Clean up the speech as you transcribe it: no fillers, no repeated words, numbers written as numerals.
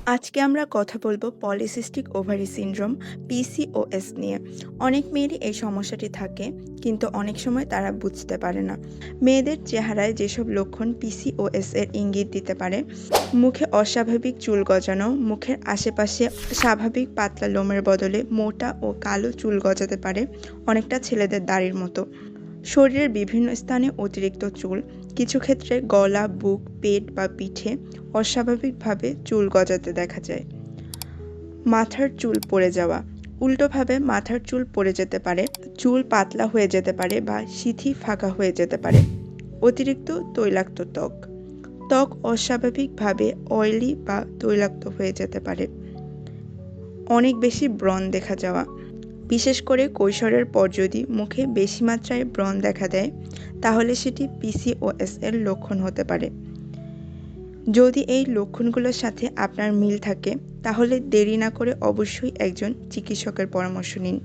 আজকে আমরা কথা বলবো পলিসিস্টিক ওভারি সিনড্রোম পিসিওএস নিয়ে। অনেক মেয়েরই এই সমস্যাটি থাকে, কিন্তু অনেক সময় তারা বুঝতে পারে না। মেয়েদের চেহারায় যেসব লক্ষণ পিসিওএস এর ইঙ্গিত দিতে পারে: মুখে অস্বাভাবিক চুল গজানো, মুখের আশেপাশে স্বাভাবিক পাতলা লোমের বদলে মোটা ও কালো চুল গজাতে পারে, অনেকটা ছেলেদের দাড়ির মতো। শরীরের বিভিন্ন স্থানে অতিরিক্ত চুল, কিছু ক্ষেত্রে গলা, বুক, পেট বা পিঠে অস্বাভাবিকভাবে চুল গজাতে দেখা যায়। মাথার চুল পড়ে যাওয়া, উল্টোভাবে মাথার চুল পড়ে যেতে পারে, চুল পাতলা হয়ে যেতে পারে বা সিথি ফাঁকা হয়ে যেতে পারে। অতিরিক্ত তৈলাক্ত ত্বক, ত্বক অস্বাভাবিকভাবে অয়েলি বা তৈলাক্ত হয়ে যেতে পারে। অনেক বেশি ব্রণ দেখা যাওয়া, বিশেষ করে কৈশোরের পর যদি মুখে বেশি মাত্রায় ব্রণ দেখা দেয়, তাহলে সেটি পিসিওএস এর লক্ষণ হতে পারে। যদি এই লক্ষণগুলোর সাথে আপনার মিল থাকে, তাহলে দেরি না করে অবশ্যই একজন চিকিৎসকের পরামর্শ নিন।